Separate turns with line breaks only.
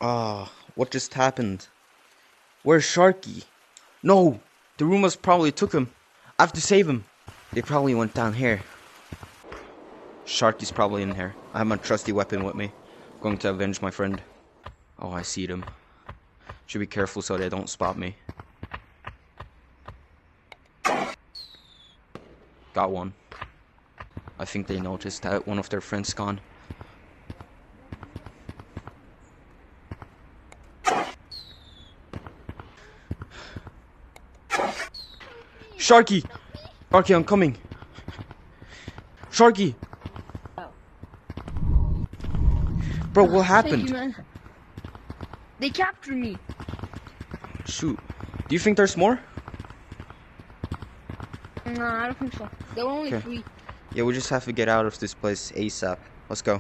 Ah, what just happened? Where's Sharky? No! The Roombas probably took him. I have to save him. They probably went down here. Sharky's probably in here. I have my trusty weapon with me. Going to avenge my friend. Oh, I see them. Should be careful so they don't spot me. Got one. I think they noticed that one of their friends gone. Sharky! Sharky, I'm coming. Sharky! Bro, what happened?
Thank you, man. They captured me.
Shoot. Do you think there's more?
No, I don't think so. They were only
Okay.
3.
Yeah, we just have to get out of this place ASAP. Let's go.